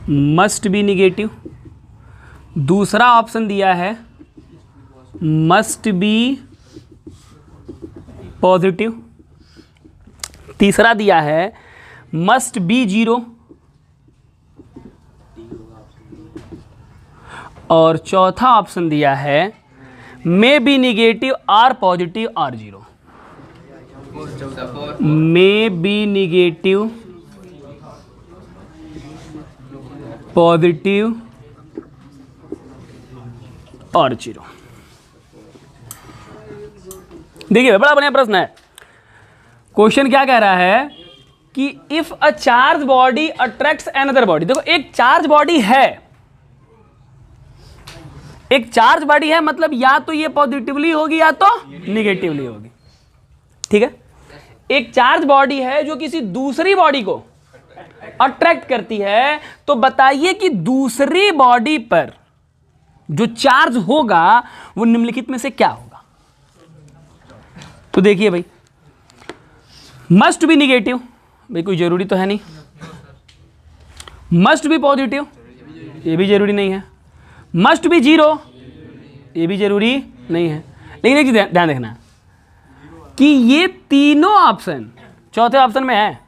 must be negative. दूसरा ऑप्शन दिया है मस्ट बी पॉजिटिव। तीसरा दिया है मस्ट बी 0 और चौथा ऑप्शन दिया है may be negative or positive or 0। May be negative positive और 0। देखिए बड़ा बढ़िया प्रश्न है। क्वेश्चन क्या कह रहा है कि if a charge body attracts another body. देखो एक चार्ज बॉडी है, एक चार्ज बॉडी है मतलब या तो ये पॉजिटिवली होगी या तो निगेटिवली होगी, ठीक है। एक चार्ज बॉडी है जो किसी दूसरी बॉडी को अट्रैक्ट करती है, तो बताइए कि दूसरी बॉडी पर जो चार्ज होगा वो निम्नलिखित में से क्या होगा। तो देखिए भाई, मस्ट बी निगेटिव, भाई कोई जरूरी तो है नहीं। मस्ट बी पॉजिटिव, ये भी जरूरी नहीं है। मस्ट बी जीरो, ये भी जरूरी नहीं है। लेकिन एक चीज ध्यान रखना कि ये तीनों ऑप्शन चौथे ऑप्शन में है।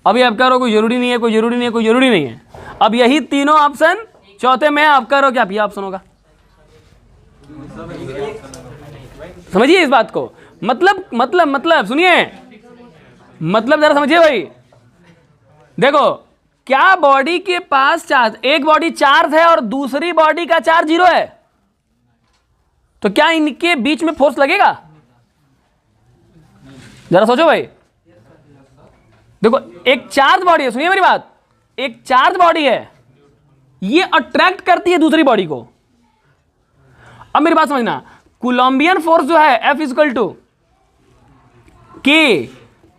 अभी आप कह रहे हो कोई जरूरी नहीं है, कोई जरूरी नहीं है, कोई जरूरी नहीं है। अब यही तीनों ऑप्शन चौथे में है, आप कह रहे हो कि आप ये ऑप्शन होगा। समझिए इस बात को, मतलब सुनिए, मतलब जरा समझिए भाई। देखो, क्या बॉडी के पास चार्ज, एक बॉडी चार्ज है और दूसरी बॉडी का चार्ज जीरो है, तो क्या इनके बीच में फोर्स लगेगा? जरा सोचो भाई। देखो, एक चार्ज बॉडी है, सुनिए मेरी बात, एक चार्ज बॉडी है, ये अट्रैक्ट करती है दूसरी बॉडी को। अब मेरी बात समझना, कूलम्बियन फोर्स जो है F equal to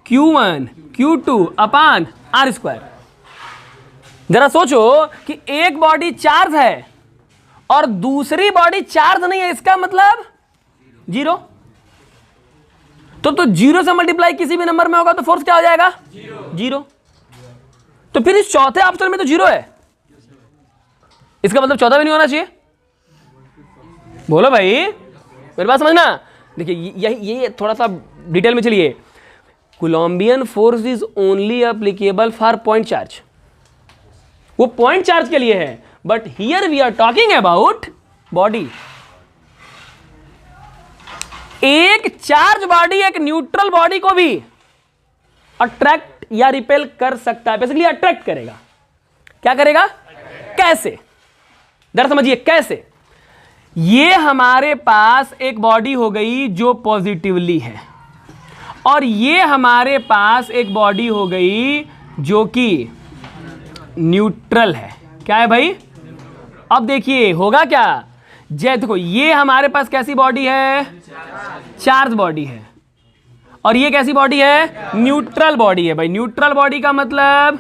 Q1 Q2 upon R square. जरा सोचो कि एक बॉडी चार्ज है और दूसरी बॉडी चार्ज नहीं है, इसका मतलब जीरो। तो जीरो से मल्टीप्लाई किसी भी नंबर में होगा तो फोर्स क्या हो जाएगा? जीरो। तो फिर इस चौथे ऑप्शन में तो जीरो है, इसका मतलब चौथा भी नहीं होना चाहिए। बोलो भाई, मेरी बात समझना। देखिए ये थोड़ा सा डिटेल में चलिए। Coulombian force is only applicable for point charge, वो पॉइंट चार्ज के लिए है, but here we are talking about body. एक चार्ज बॉडी एक न्यूट्रल बॉडी को भी अट्रैक्ट या रिपेल कर सकता है। बेसिकली अट्रैक्ट करेगा। क्या करेगा? कैसे? जरा समझिए कैसे। ये हमारे पास एक बॉडी हो गई जो पॉजिटिवली है, और ये हमारे पास एक बॉडी हो गई जो कि न्यूट्रल है। क्या है भाई? अब देखिए होगा क्या। देखो, ये हमारे पास कैसी बॉडी है? चार्ज बॉडी है, और ये कैसी बॉडी है? न्यूट्रल बॉडी है। भाई न्यूट्रल बॉडी का मतलब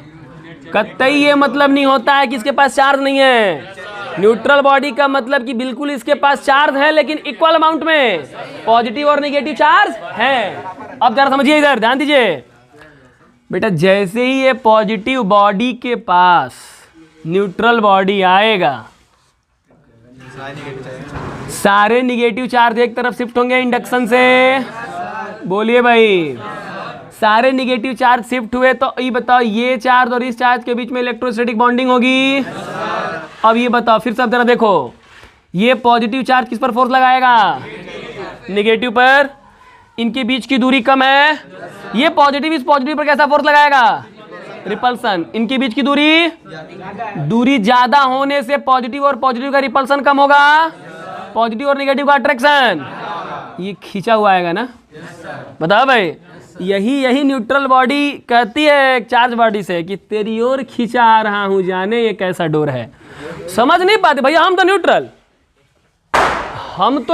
कतई ये मतलब नहीं होता है कि इसके पास चार्ज नहीं है। न्यूट्रल बॉडी का मतलब कि बिल्कुल इसके पास चार्ज है, लेकिन इक्वल अमाउंट में पॉजिटिव और नेगेटिव चार्ज है। अब जरा समझिए, इधर ध्यान दीजिए बेटा। जैसे ही ये पॉजिटिव बॉडी के पास न्यूट्रल बॉडी आएगा, सारे निगेटिव चार्ज एक तरफ शिफ्ट होंगे इंडक्शन से। बोलिए भाई, सारे निगेटिव चार्ज शिफ्ट हुए तो ये बताओ, ये चार्ज और इस चार्ज के बीच में इलेक्ट्रोस्टैटिक बॉन्डिंग होगी। अब ये बताओ फिर सब जरा देखो, ये पॉजिटिव चार्ज किस पर फोर्स लगाएगा? निगेटिव पर। इनके बीच की दूरी कम है, ये पॉजिटिव इस पॉजिटिव पर कैसा फोर्स लगाएगा? रिपल्सन। इनके बीच की दूरी ज्यादा होने से पॉजिटिव और पॉजिटिव का रिपल्सन कम होगा, पॉजिटिव और नेगेटिव का अट्रैक्शन। ये खींचा हुआ आएगा ना? बताओ भाई, यही न्यूट्रल बॉडी कहती है एक चार्ज बॉडी से कि तेरी ओर खींचा आ रहा हूं, जाने ये कैसा डोर है। समझ नहीं पाते भैया, हम तो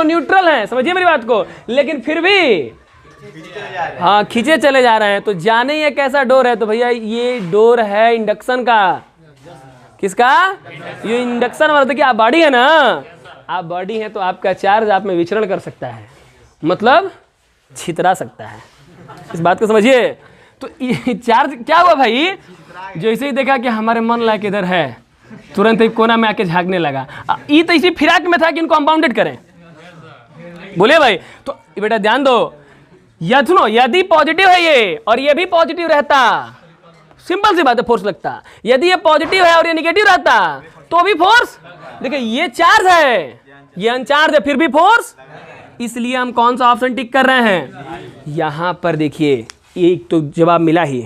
न्यूट्रल हैं, समझिए मेरी बात को, लेकिन फिर भी हाँ खींचे चले जा रहे हैं। तो जाने ये कैसा डोर है? तो भैया ये डोर है इंडक्शन का। किसका? ये इंडक्शन वाला। देखिए आप बॉडी है ना, आप बॉडी है तो आपका चार्ज आप में विचरण कर सकता है, मतलब छितरा सकता है। इस बात को समझिए। तो ये चार्ज क्या हुआ भाई? जैसे ही देखा कि हमारे मन लायक इधर है, तुरंत एक कोना में आके झांकने लगा। ये तो इसी फिराक में था कि इनको कंपाउंडेड करें। बोले भाई, तो बेटा ध्यान दो, यदि पॉजिटिव है ये और ये भी पॉजिटिव रहता, सिंपल सी बात है, फोर्स लगता। यदि ये पॉजिटिव है और ये निगेटिव रहता तो भी फोर्स। देखिए ये चार्ज है, ये अनचार्ज है, फिर भी फोर्स। इसलिए हम कौन सा ऑप्शन टिक कर रहे हैं? यहां पर देखिए, एक तो जवाब मिला ही।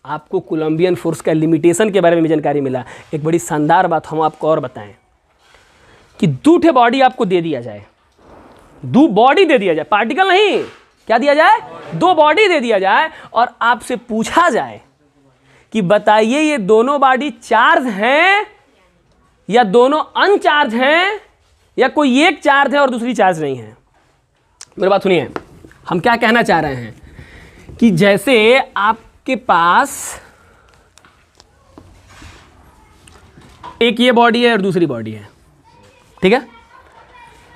आपको कूलम्बियन फोर्स का लिमिटेशन के बारे में भी जानकारी मिला। एक बड़ी शानदार बात हम आपको और बताएं कि दो ठे बॉडी आपको दे दिया जाए, दो बॉडी दे दिया जाए, पार्टिकल नहीं, क्या दिया जाए? दो बॉडी दे दिया जाए, और आपसे पूछा जाए कि बताइए ये दोनों बॉडी चार्ज हैं या दोनों अनचार्ज हैं, या कोई एक चार्ज है और दूसरी चार्ज नहीं है। मेरी बात सुनिए, हम क्या कहना चाह रहे हैं कि जैसे आपके पास एक ये बॉडी है और दूसरी बॉडी है, ठीक है,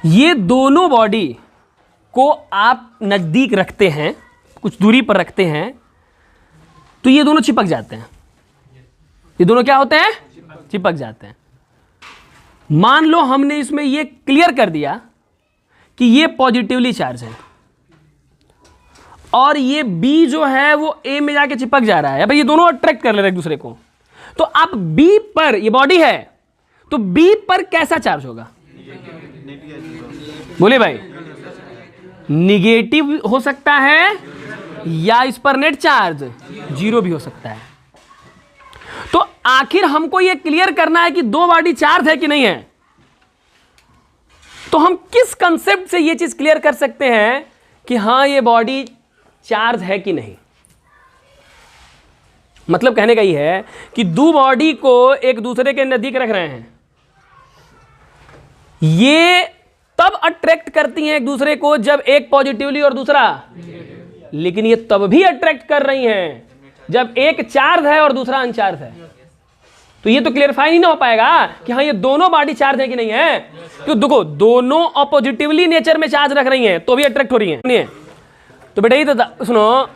ये दोनों बॉडी को आप नजदीक रखते हैं, कुछ दूरी पर रखते हैं, तो ये दोनों चिपक जाते हैं। ये दोनों क्या होते हैं? चिपक जाते हैं। मान लो हमने इसमें ये क्लियर कर दिया कि ये पॉजिटिवली चार्ज है और ये बी जो है वो ए में जाके चिपक जा रहा है, भाई ये दोनों अट्रैक्ट कर ले रहे हैं एक दूसरे को। तो अब बी पर, ये बॉडी है, तो बी पर कैसा चार्ज होगा? बोले भाई, निगेटिव हो सकता है या इस पर नेट चार्ज जीरो भी हो सकता है। तो आखिर हमको यह क्लियर करना है कि दो बॉडी चार्ज है कि नहीं है। तो हम किस कंसेप्ट से यह चीज क्लियर कर सकते हैं कि हां ये बॉडी चार्ज है कि नहीं? मतलब कहने का यह है कि दो बॉडी को एक दूसरे के नजदीक रख रहे हैं, ये तब अट्रैक्ट करती हैं एक दूसरे को जब एक पॉजिटिवली और दूसरा, लेकिन ये तब भी अट्रैक्ट कर रही हैं जब एक चार्ज है और दूसरा अनचार्ज है। तो ये तो क्लियरफाई नहीं हो पाएगा कि हाँ ये दोनों बॉडी चार्ज है कि नहीं है। क्यों? देखो, दोनों ऑपोजिटिवली नेचर में चार्ज रख रही हैं तो भी अट्रैक्ट हो रही हैं। तो बेटा ये तो सुनो,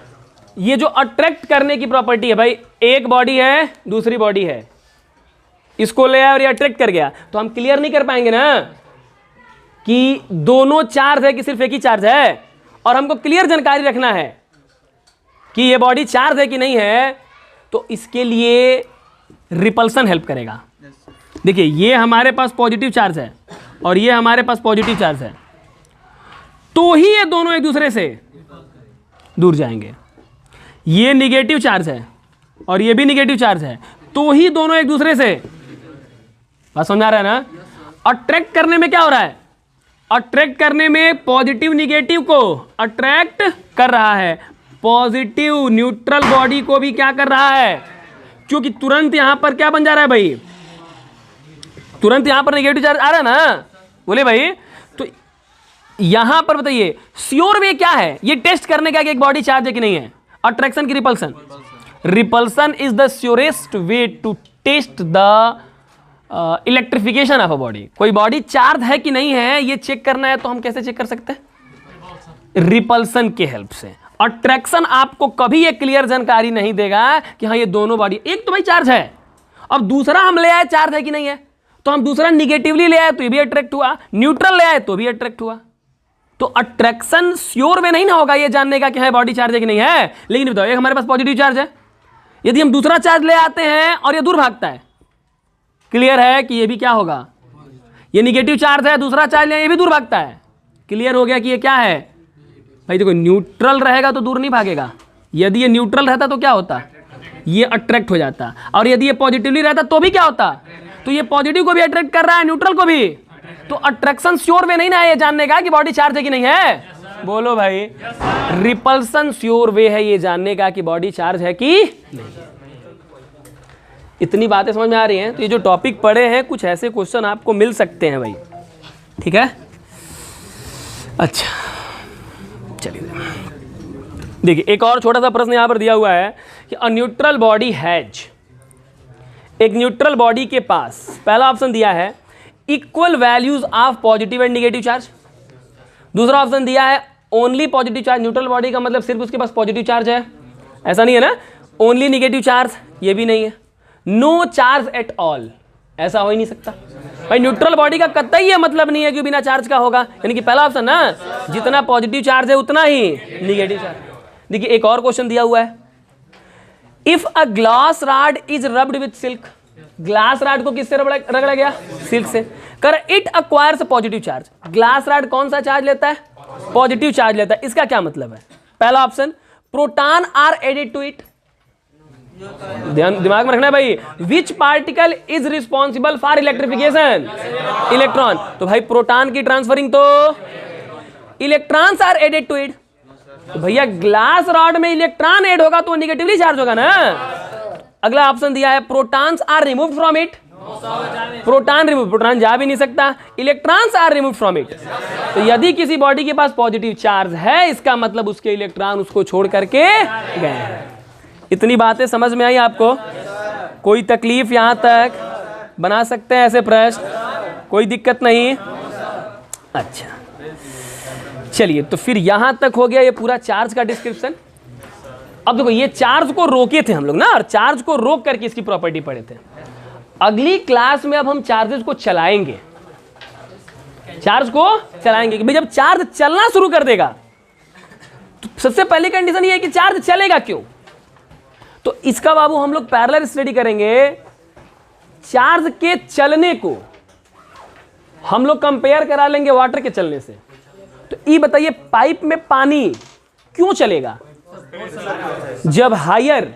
ये जो अट्रैक्ट करने की प्रॉपर्टी है भाई, एक बॉडी है दूसरी बॉडी है, इसको ले आया और ये अट्रैक्ट कर गया, तो हम क्लियर नहीं कर पाएंगे ना कि दोनों चार्ज है कि सिर्फ एक ही चार्ज है। और हमको क्लियर जानकारी रखना है कि ये बॉडी चार्ज है कि नहीं है, तो इसके लिए रिपल्सन हेल्प करेगा। देखिए, ये हमारे पास पॉजिटिव चार्ज है और ये हमारे पास पॉजिटिव चार्ज है, तो ही ये दोनों एक दूसरे से दूर जाएंगे। ये निगेटिव चार्ज है और ये भी निगेटिव चार्ज है, तो ही दोनों एक दूसरे से, बात समझ आ रहा है ना? अट्रैक्ट करने में क्या हो रहा है? अट्रैक्ट करने में पॉजिटिव निगेटिव को अट्रैक्ट कर रहा है, पॉजिटिव न्यूट्रल बॉडी को भी क्या कर रहा है? क्योंकि तुरंत यहां पर क्या बन जा रहा है भाई? तुरंत यहां पर निगेटिव चार्ज आ रहा है ना। बोले भाई, तो यहां पर बताइए श्योर वे क्या है ये टेस्ट करने का कि एक बॉडी चार्ज है कि नहीं है? अट्रैक्शन की repulsion? Repulsion is the surest way to test the electrification of a body. कोई बॉडी चार्ज है कि नहीं है ये चेक करना है तो हम कैसे चेक कर सकते हैं? रिपल्सन के हेल्प से। अट्रैक्शन आपको कभी एक क्लियर जानकारी नहीं देगा कि हाँ ये दोनों बॉडी, एक तो भाई चार्ज है, अब दूसरा हम ले आए चार्ज है कि नहीं है, तो हम दूसरा निगेटिवली ले आए तो ये भी अट्रैक्ट हुआ, न्यूट्रल ले आए तो भी अट्रैक्ट हुआ। तो अट्रैक्शन श्योर में नहीं ना होगा ये जानने का कि हाँ बॉडी चार्ज है कि नहीं है। लेकिन बताओ, एक हमारे पास पॉजिटिव चार्ज है, यदि हम दूसरा चार्ज ले आते हैं और ये दूर भागता है, क्लियर है कि ये भी क्या होगा? ये निगेटिव चार्ज है, दूसरा चार्ज ले ये भी दूर भागता है, क्लियर हो गया कि ये क्या है भाई? देखो, न्यूट्रल रहेगा तो दूर नहीं भागेगा, यदि ये न्यूट्रल रहता तो क्या होता? ये अट्रैक्ट हो जाता। और यदि ये पॉजिटिवली रहता तो भी क्या होता? तो ये पॉजिटिव को भी अट्रैक्ट कर रहा है, न्यूट्रल को भी। तो अट्रैक्शन श्योर वे नहीं ना है ये जानने का कि बॉडी चार्ज है कि नहीं है। बोलो भाई, रिपल्सन श्योर वे है ये जानने का कि बॉडी चार्ज है कि नहीं। इतनी बातें समझ में आ रही हैं? तो ये जो टॉपिक पढ़े हैं, कुछ ऐसे क्वेश्चन आपको मिल सकते हैं भाई, ठीक है? अच्छा, चलिए देखिए, एक और छोटा सा प्रश्न यहां पर दिया हुआ है कि अ न्यूट्रल बॉडी हैज, एक न्यूट्रल बॉडी के पास, पहला ऑप्शन दिया है equal values of positive and negative charge, दूसरा ऑप्शन दिया है only positive charge. Neutral body का मतलब सिर्फ उसके पास पॉजिटिव चार्ज है, ऐसा नहीं है ना, ओनली निगेटिव चार्ज ये भी नहीं है, नो चार्ज एट ऑल, ऐसा हो ही नहीं सकता भाई। न्यूट्रल बॉडी का कतई ये मतलब नहीं है कि बिना चार्ज का होगा, यानी कि पहला ऑप्शन ना, जितना पॉजिटिव चार्ज है उतना ही निगेटिव चार्ज। देखिए, एक और क्वेश्चन दिया हुआ है, if a glass rod is rubbed with silk, glass rod को किससे रगड़ा गया? सिल्क से। कर it acquires positive charge, glass rod कौन सा चार्ज लेता है? पॉजिटिव चार्ज लेता है। इसका क्या मतलब है? पहला option, proton are added to it, ध्यान दिमाग में रखना है भाई, which particle is responsible for electrification? Electron. तो भाई प्रोटॉन की ट्रांसफरिंग तो electrons are added to it. तो भैया ग्लास रॉड में इलेक्ट्रॉन ऐड होगा तो निगेटिवली चार्ज होगा ना। अगला ऑप्शन दिया है protons are removed from it, proton remove, proton जा भी नहीं सकता, electrons are remove from it. तो यदि किसी बॉडी के पास पॉजिटिव चार्ज है, इसका मतलब उसके इलेक्ट्रॉन उसको छोड़ करके गए हैं। इतनी बातें समझ में आई आपको? कोई तकलीफ यहां तक? बना सकते हैं ऐसे प्रश्न, कोई दिक्कत नहीं? अच्छा चलिए, तो फिर यहां तक हो गया ये पूरा चार्ज का डिस्क्रिप्शन। अब देखो, ये चार्ज को रोके थे हम लोग ना, और चार्ज को रोक करके इसकी प्रॉपर्टी पढ़े थे। अगली क्लास में अब हम चार्जेस को चलाएंगे, चार्ज को चलाएंगे कि भाई जब चार्ज चलना शुरू कर देगा तो सबसे पहली कंडीशन ये है कि चार्ज चलेगा क्यों। तो इसका बाबू हम लोग पैरेलल स्टडी करेंगे। चार्ज के चलने को हम लोग कंपेयर करा लेंगे वाटर के चलने से। तो ये बताइए, पाइप में पानी क्यों चलेगा? जब हायर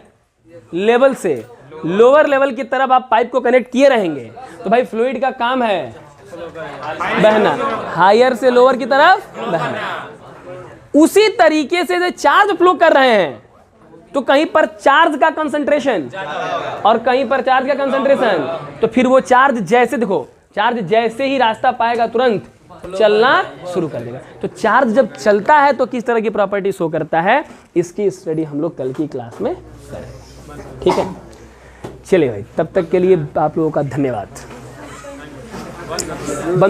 लेवल से लोअर लेवल की तरफ आप पाइप को कनेक्ट किए रहेंगे तो भाई फ्लूइड का काम है बहना, हायर से लोअर की तरफ बहना। उसी तरीके से जो चार्ज फ्लो कर रहे हैं, तो कहीं पर चार्ज का कंसंट्रेशन और कहीं पर चार्ज का कंसंट्रेशन, तो फिर वो चार्ज जैसे, देखो चार्ज जैसे ही रास्ता पाएगा तुरंत चलना शुरू कर देगा। तो चार्ज जब चलता है तो किस तरह की प्रॉपर्टी शो करता है, इसकी स्टडी हम लोग कल की क्लास में करेंगे। ठीक है, चलिए भाई, तब तक के लिए आप लोगों का धन्यवाद। बंद